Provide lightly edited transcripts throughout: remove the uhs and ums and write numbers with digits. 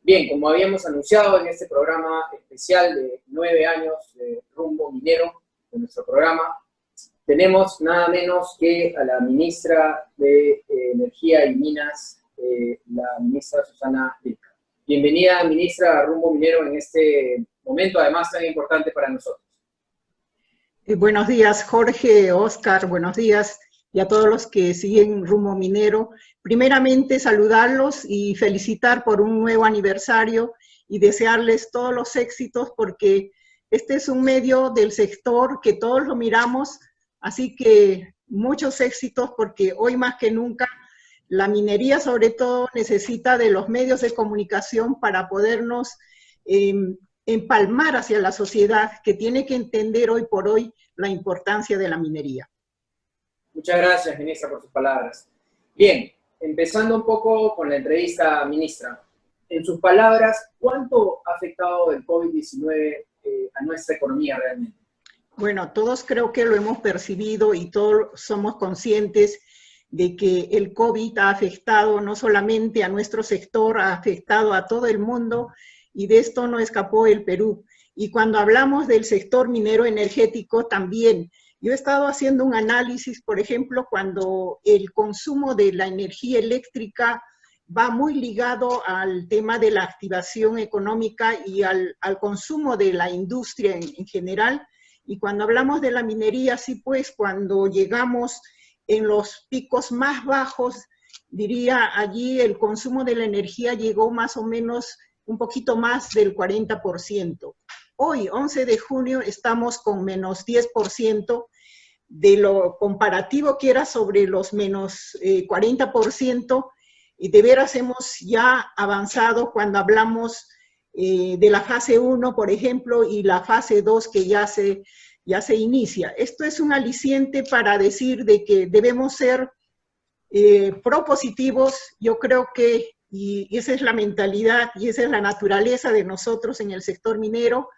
Bien, como habíamos anunciado en este programa especial de 9 años de Rumbo Minero, de nuestro programa, tenemos nada menos que a la ministra de Energía y Minas, la ministra Susana Vilca. Bienvenida, ministra, a Rumbo Minero en este momento, además tan importante para nosotros. Buenos días, Jorge, Oscar, buenos días, y a todos los que siguen Rumbo Minero. Primeramente, saludarlos y felicitar por un nuevo aniversario y desearles todos los éxitos, porque este es un medio del sector que todos lo miramos, así que muchos éxitos, porque hoy más que nunca la minería sobre todo necesita de los medios de comunicación para podernos empalmar hacia la sociedad, que tiene que entender hoy por hoy la importancia de la minería. Muchas gracias, ministra, por sus palabras. Bien, empezando un poco con la entrevista, ministra. En sus palabras, ¿cuánto ha afectado el COVID-19 a nuestra economía realmente? Bueno, todos creo que lo hemos percibido y todos somos conscientes de que el COVID ha afectado no solamente a nuestro sector, ha afectado a todo el mundo, y de esto no escapó el Perú. Y cuando hablamos del sector minero energético también, yo he estado haciendo un análisis, por ejemplo, cuando el consumo de la energía eléctrica va muy ligado al tema de la activación económica y al consumo de la industria en general. Y cuando hablamos de la minería, sí, pues cuando llegamos en los picos más bajos, diría allí el consumo de la energía llegó más o menos un poquito más del 40%. Hoy, 11 de junio, estamos con menos 10% de lo comparativo que era sobre los menos 40%, y de veras hemos ya avanzado cuando hablamos de la fase 1, por ejemplo, y la fase 2 que ya se inicia. Esto es un aliciente para decir de que debemos ser propositivos. Yo creo que, y esa es la mentalidad y esa es la naturaleza de nosotros en el sector minero,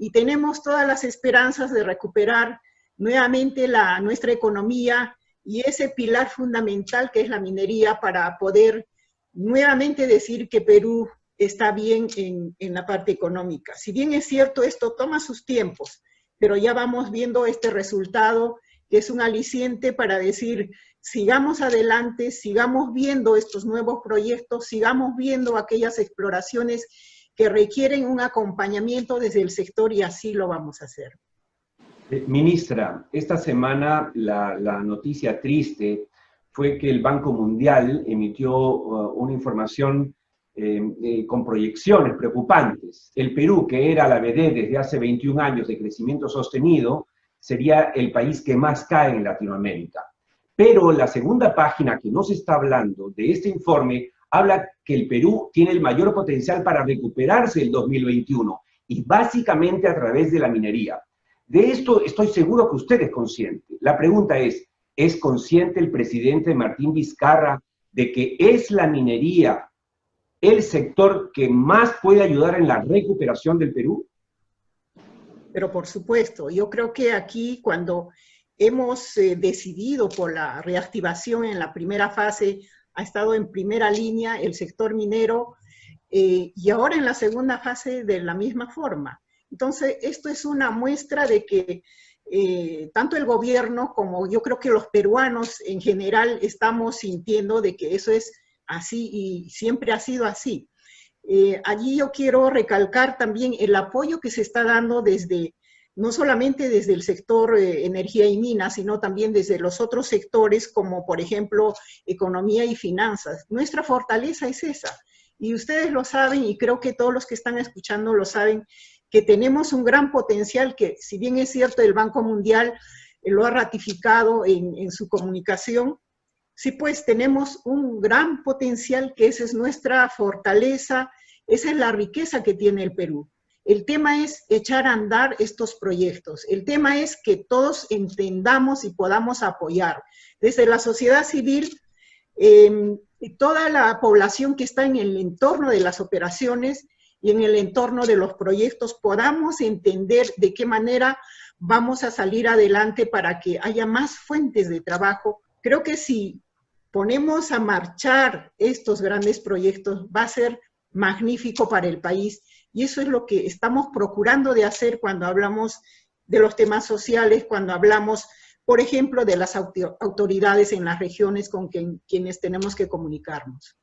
y tenemos todas las esperanzas de recuperar nuevamente nuestra economía y ese pilar fundamental que es la minería, para poder nuevamente decir que Perú está bien en la parte económica. Si bien es cierto, esto toma sus tiempos, pero ya vamos viendo este resultado, que es un aliciente para decir, sigamos adelante, sigamos viendo estos nuevos proyectos, sigamos viendo aquellas exploraciones que requieren un acompañamiento desde el sector, y así lo vamos a hacer. Ministra, esta semana la noticia triste fue que el Banco Mundial emitió una información con proyecciones preocupantes. El Perú, que era la vedette desde hace 21 años de crecimiento sostenido, sería el país que más cae en Latinoamérica. Pero la segunda página, que no se está hablando de este informe, habla que el Perú tiene el mayor potencial para recuperarse el 2021, y básicamente a través de la minería. De esto estoy seguro que usted es consciente. La pregunta ¿es consciente el presidente Martín Vizcarra de que es la minería el sector que más puede ayudar en la recuperación del Perú? Pero por supuesto, yo creo que aquí cuando hemos decidido por la reactivación en la primera fase, ha estado en primera línea el sector minero, y ahora en la segunda fase de la misma forma. Entonces, esto es una muestra de que tanto el gobierno como yo creo que los peruanos en general estamos sintiendo de que eso es así y siempre ha sido así. Allí yo quiero recalcar también el apoyo que se está dando desde, no solamente desde el sector energía y minas, sino también desde los otros sectores, como por ejemplo economía y finanzas. Nuestra fortaleza es esa, y ustedes lo saben, y creo que todos los que están escuchando lo saben, que tenemos un gran potencial que, si bien es cierto, el Banco Mundial lo ha ratificado en su comunicación, sí, pues tenemos un gran potencial, que esa es nuestra fortaleza, esa es la riqueza que tiene el Perú. El tema es echar a andar estos proyectos. El tema es que todos entendamos y podamos apoyar. Desde la sociedad civil, y toda la población que está en el entorno de las operaciones y en el entorno de los proyectos, podamos entender de qué manera vamos a salir adelante para que haya más fuentes de trabajo. Creo que si ponemos a marchar estos grandes proyectos, va a ser magnífico para el país, y eso es lo que estamos procurando de hacer cuando hablamos de los temas sociales, cuando hablamos, por ejemplo, de las autoridades en las regiones con quienes tenemos que comunicarnos.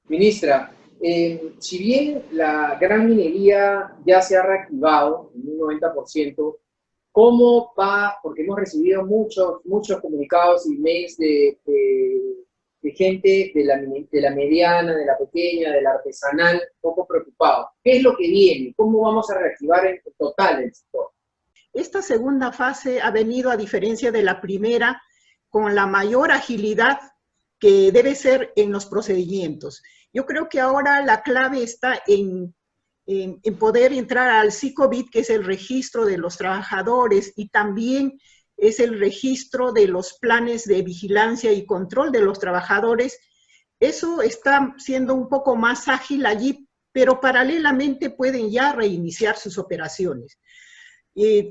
Ministra, si bien la gran minería ya se ha reactivado en un 90%, ¿cómo va? Porque hemos recibido muchos comunicados y mails de gente de la mediana, de la pequeña, de la artesanal, un poco preocupado. ¿Qué es lo que viene? ¿Cómo vamos a reactivar en total el sector? Esta segunda fase ha venido, a diferencia de la primera, con la mayor agilidad que debe ser en los procedimientos. Yo creo que ahora la clave está en poder entrar al SICOBIT, que es el registro de los trabajadores, y también es el registro de los planes de vigilancia y control de los trabajadores. Eso está siendo un poco más ágil allí, pero paralelamente pueden ya reiniciar sus operaciones.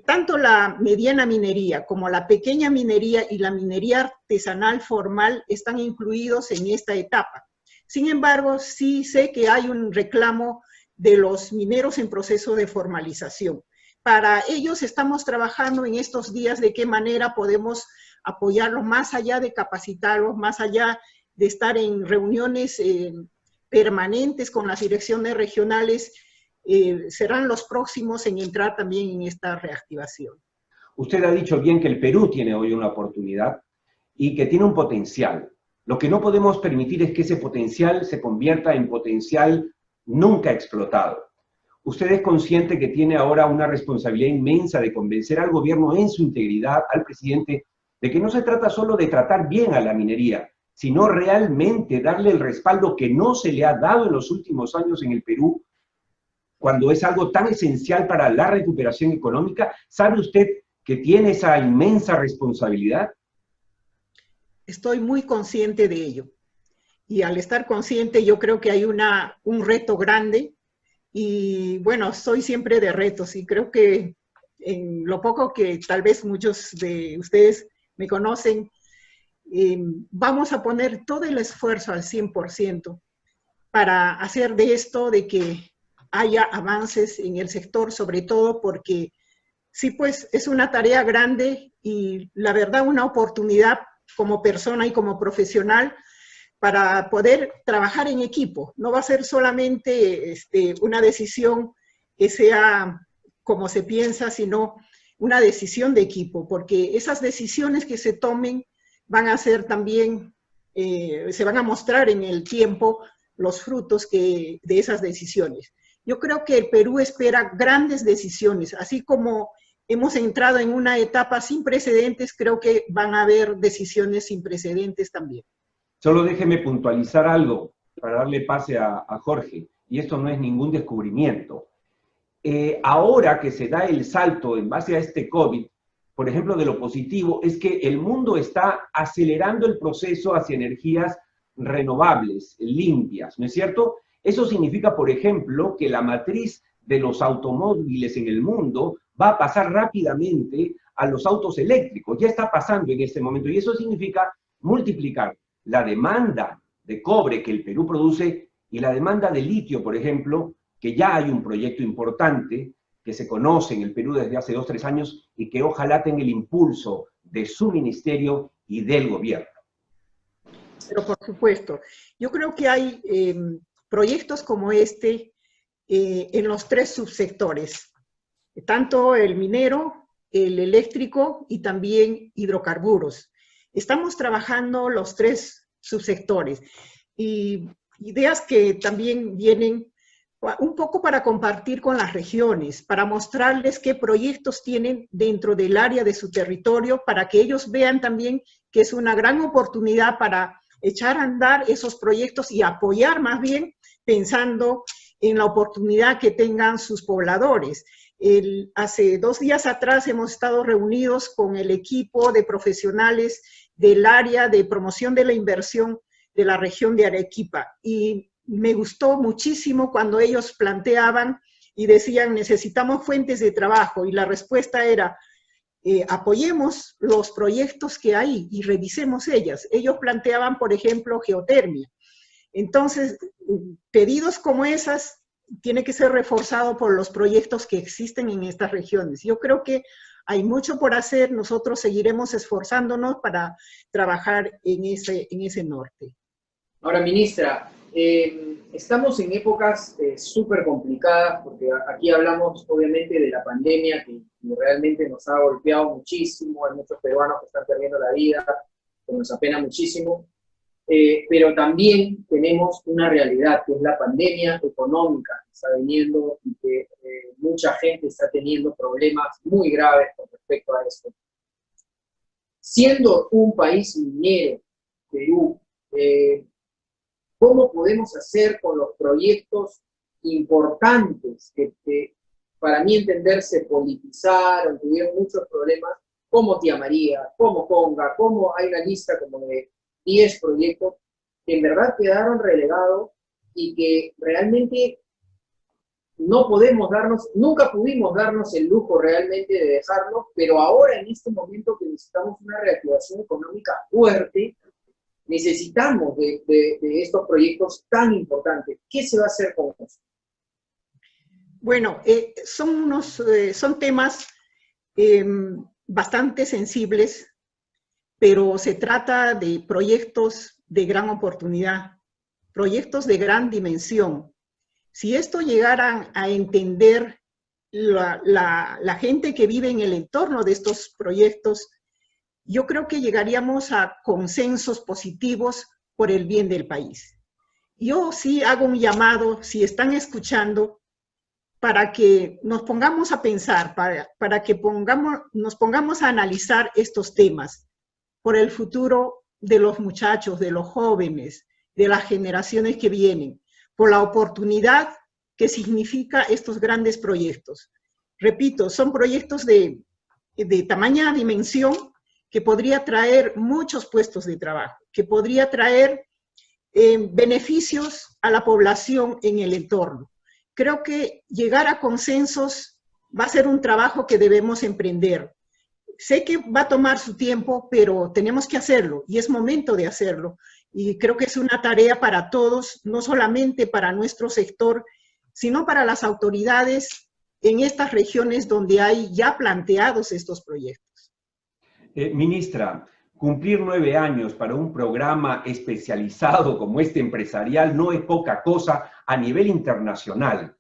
Tanto la mediana minería como la pequeña minería y la minería artesanal formal están incluidos en esta etapa. Sin embargo, sí sé que hay un reclamo de los mineros en proceso de formalización. Para ellos estamos trabajando en estos días de qué manera podemos apoyarlos más allá de capacitarlos, más allá de estar en reuniones permanentes con las direcciones regionales. Serán los próximos en entrar también en esta reactivación. Usted ha dicho bien que el Perú tiene hoy una oportunidad y que tiene un potencial. Lo que no podemos permitir es que ese potencial se convierta en potencial nunca explotado. Usted es consciente que tiene ahora una responsabilidad inmensa de convencer al gobierno en su integridad, al presidente, de que no se trata solo de tratar bien a la minería, sino realmente darle el respaldo que no se le ha dado en los últimos años en el Perú, cuando es algo tan esencial para la recuperación económica. ¿Sabe usted que tiene esa inmensa responsabilidad? Estoy muy consciente de ello. Y al estar consciente, yo creo que hay un reto grande. Y bueno, soy siempre de retos y creo que en lo poco que tal vez muchos de ustedes me conocen, vamos a poner todo el esfuerzo al 100% para hacer de esto, de que haya avances en el sector, sobre todo porque sí, pues es una tarea grande y la verdad una oportunidad como persona y como profesional para poder trabajar en equipo. No va a ser solamente una decisión que sea como se piensa, sino una decisión de equipo, porque esas decisiones que se tomen van a ser también, se van a mostrar en el tiempo los frutos de esas decisiones. Yo creo que el Perú espera grandes decisiones, así como hemos entrado en una etapa sin precedentes, creo que van a haber decisiones sin precedentes también. Solo déjeme puntualizar algo para darle pase a Jorge, y esto no es ningún descubrimiento. Ahora que se da el salto en base a este COVID, por ejemplo, de lo positivo, es que el mundo está acelerando el proceso hacia energías renovables, limpias, ¿no es cierto? Eso significa, por ejemplo, que la matriz de los automóviles en el mundo va a pasar rápidamente a los autos eléctricos. Ya está pasando en este momento, y eso significa multiplicar la demanda de cobre que el Perú produce y la demanda de litio, por ejemplo, que ya hay un proyecto importante que se conoce en el Perú desde hace 2 o 3 años y que ojalá tenga el impulso de su ministerio y del gobierno. Pero por supuesto, yo creo que hay proyectos como este en los 3 subsectores, tanto el minero, el eléctrico y también hidrocarburos. Estamos trabajando los 3 subsectores y ideas que también vienen un poco para compartir con las regiones, para mostrarles qué proyectos tienen dentro del área de su territorio, para que ellos vean también que es una gran oportunidad para echar a andar esos proyectos y apoyar más bien pensando en la oportunidad que tengan sus pobladores. Hace 2 días atrás hemos estado reunidos con el equipo de profesionales del área de promoción de la inversión de la región de Arequipa y me gustó muchísimo cuando ellos planteaban y decían necesitamos fuentes de trabajo y la respuesta era apoyemos los proyectos que hay y revisemos ellas. Ellos planteaban, por ejemplo, geotermia. Entonces, pedidos como esas tiene que ser reforzado por los proyectos que existen en estas regiones. Yo creo que hay mucho por hacer, nosotros seguiremos esforzándonos para trabajar en ese norte. Ahora, ministra, estamos en épocas súper complicadas, porque aquí hablamos obviamente de la pandemia que realmente nos ha golpeado muchísimo, hay muchos peruanos que están perdiendo la vida, que nos apena muchísimo, pero también tenemos una realidad, que es la pandemia económica que está viniendo y que mucha gente está teniendo problemas muy graves con respecto a esto. Siendo un país minero, Perú, ¿cómo podemos hacer con los proyectos importantes que para mi entender se politizaron, tuvieron muchos problemas, como Tía María, como Conga, como hay una lista como de 10 proyectos que en verdad quedaron relegados y que realmente no podemos darnos, nunca pudimos darnos el lujo realmente de dejarlos, pero ahora en este momento que necesitamos una reactivación económica fuerte, necesitamos de estos proyectos tan importantes. ¿Qué se va a hacer con eso? Bueno, son temas bastante sensibles, pero se trata de proyectos de gran oportunidad, proyectos de gran dimensión. Si esto llegaran a entender la gente que vive en el entorno de estos proyectos, yo creo que llegaríamos a consensos positivos por el bien del país. Yo sí hago un llamado, si están escuchando, para que nos pongamos a pensar, para que nos pongamos a analizar estos temas por el futuro de los muchachos, de los jóvenes, de las generaciones que vienen, por la oportunidad que significa estos grandes proyectos. Repito, son proyectos de tamaña dimensión que podría traer muchos puestos de trabajo, que podría traer beneficios a la población en el entorno. Creo que llegar a consensos va a ser un trabajo que debemos emprender. Sé que va a tomar su tiempo, pero tenemos que hacerlo y es momento de hacerlo. Y creo que es una tarea para todos, no solamente para nuestro sector, sino para las autoridades en estas regiones donde hay ya planteados estos proyectos. Ministra, cumplir 9 años para un programa especializado como este empresarial no es poca cosa a nivel internacional.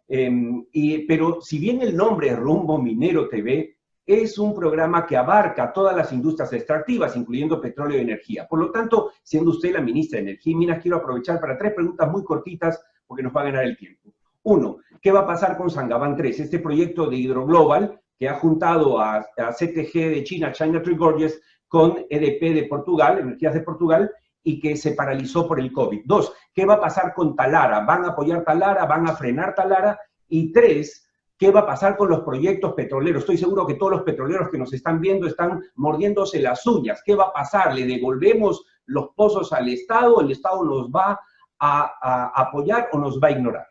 Pero si bien el nombre es Rumbo Minero TV, es un programa que abarca todas las industrias extractivas, incluyendo petróleo y energía. Por lo tanto, siendo usted la ministra de Energía y Minas, quiero aprovechar para 3 preguntas muy cortitas porque nos va a ganar el tiempo. 1, ¿qué va a pasar con Sangabán 3? Este proyecto de Hidroglobal que ha juntado a CTG de China, China Tree Gorges, con EDP de Portugal, Energías de Portugal, y que se paralizó por el COVID. 2, ¿qué va a pasar con Talara? ¿Van a apoyar Talara? ¿Van a frenar Talara? Y 3, ¿qué va a pasar con los proyectos petroleros? Estoy seguro que todos los petroleros que nos están viendo están mordiéndose las uñas. ¿Qué va a pasar? ¿Le devolvemos los pozos al Estado? ¿El Estado nos va a apoyar o nos va a ignorar?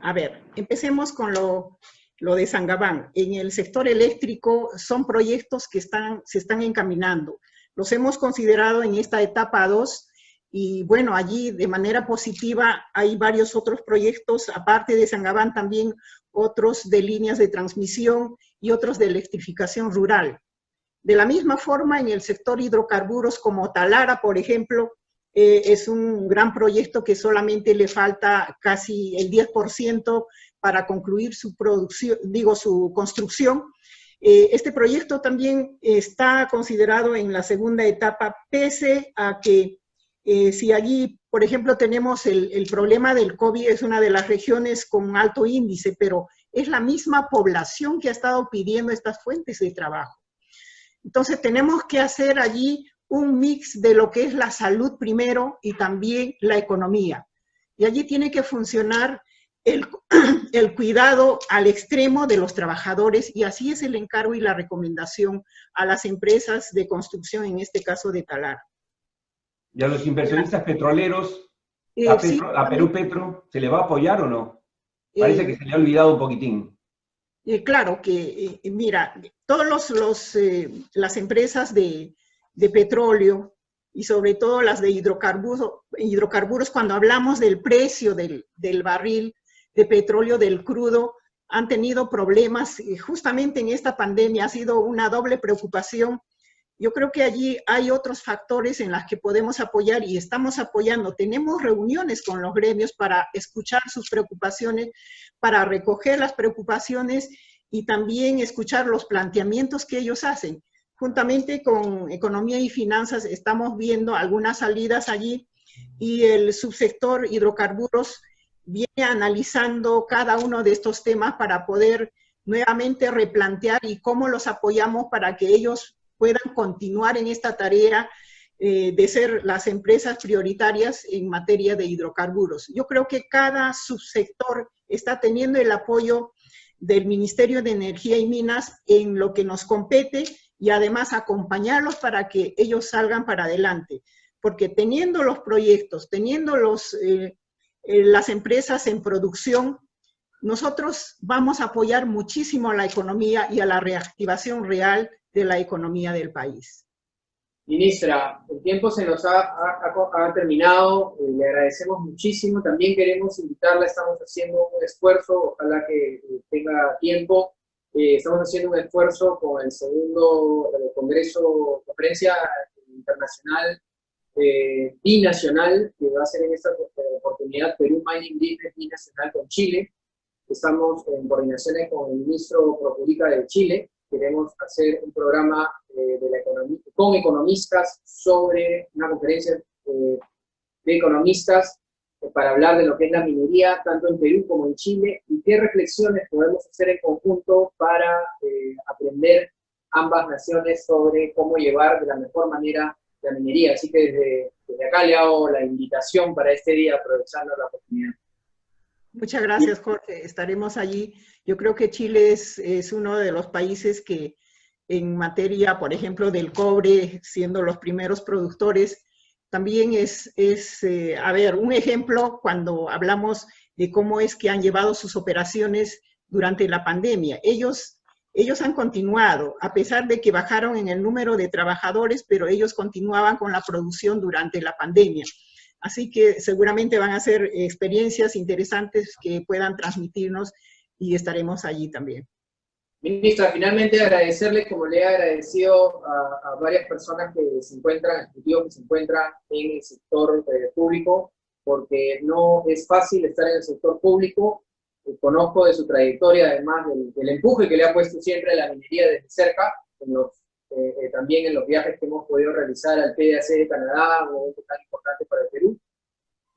A ver, empecemos con lo de Sangabán. En el sector eléctrico son proyectos que se están encaminando. Los hemos considerado en esta etapa 2 y bueno, allí de manera positiva hay varios otros proyectos, aparte de Sangabán también otros de líneas de transmisión y otros de electrificación rural. De la misma forma, en el sector hidrocarburos como Talara, por ejemplo, es un gran proyecto que solamente le falta casi el 10% para concluir su construcción. Este proyecto también está considerado en la segunda etapa, pese a que si allí, por ejemplo, tenemos el problema del COVID, es una de las regiones con alto índice, pero es la misma población que ha estado pidiendo estas fuentes de trabajo. Entonces tenemos que hacer allí un mix de lo que es la salud primero y también la economía. Y allí tiene que funcionar el cuidado al extremo de los trabajadores y así es el encargo y la recomendación a las empresas de construcción, en este caso de Talara. ¿Y a los inversionistas petroleros, a Perú Petro, se le va a apoyar o no? Parece que se le ha olvidado un poquitín. Claro que, mira, todas las empresas de petróleo y sobre todo las de hidrocarburos, cuando hablamos del precio del barril de petróleo, del crudo, han tenido problemas justamente en esta pandemia, ha sido una doble preocupación. Yo creo que allí hay otros factores en los que podemos apoyar y estamos apoyando. Tenemos reuniones con los gremios para escuchar sus preocupaciones, para recoger las preocupaciones y también escuchar los planteamientos que ellos hacen. Juntamente con Economía y Finanzas estamos viendo algunas salidas allí y el subsector hidrocarburos viene analizando cada uno de estos temas para poder nuevamente replantear y cómo los apoyamos para que ellos puedan continuar en esta tarea de ser las empresas prioritarias en materia de hidrocarburos. Yo creo que cada subsector está teniendo el apoyo del Ministerio de Energía y Minas en lo que nos compete y además acompañarlos para que ellos salgan para adelante. Porque teniendo los proyectos, teniendo las empresas en producción, nosotros vamos a apoyar muchísimo a la economía y a la reactivación real de la economía del país. Ministra, el tiempo se nos ha terminado, le agradecemos muchísimo, también queremos invitarla, estamos haciendo un esfuerzo, ojalá que tenga tiempo, estamos haciendo un esfuerzo con el segundo conferencia internacional binacional, que va a ser en esta oportunidad Perú Mining Business binacional con Chile. Estamos en coordinaciones con el ministro Propublica de Chile. Queremos hacer un programa con economistas sobre una conferencia de economistas para hablar de lo que es la minería, tanto en Perú como en Chile, y qué reflexiones podemos hacer en conjunto para aprender ambas naciones sobre cómo llevar de la mejor manera la minería. Así que desde acá le hago la invitación para este día, aprovechando la oportunidad. Muchas gracias, Jorge. Estaremos allí. Yo creo que Chile es uno de los países que en materia, por ejemplo, del cobre, siendo los primeros productores, también es un ejemplo cuando hablamos de cómo es que han llevado sus operaciones durante la pandemia. Ellos han continuado, a pesar de que bajaron en el número de trabajadores, pero ellos continuaban con la producción durante la pandemia. Así que seguramente van a ser experiencias interesantes que puedan transmitirnos y estaremos allí también. Ministra, finalmente agradecerle, como le he agradecido a varias personas que se encuentran, ejecutivos que se encuentran en el sector público, porque no es fácil estar en el sector público. Conozco de su trayectoria, además del empuje que le ha puesto siempre a la minería desde cerca, también en los viajes que hemos podido realizar al PDAC de Canadá, un evento tan importante para el Perú.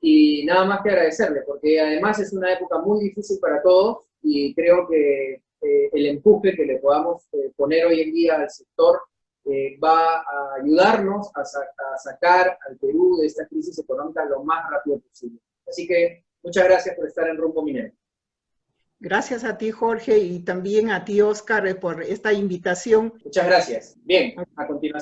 Y nada más que agradecerle, porque además es una época muy difícil para todos, y creo que el empuje que le podamos poner hoy en día al sector va a ayudarnos a sacar al Perú de esta crisis económica lo más rápido posible. Así que muchas gracias por estar en Rumbo Minero. Gracias a ti, Jorge, y también a ti, Oscar, por esta invitación. Muchas gracias. Bien, a continuación.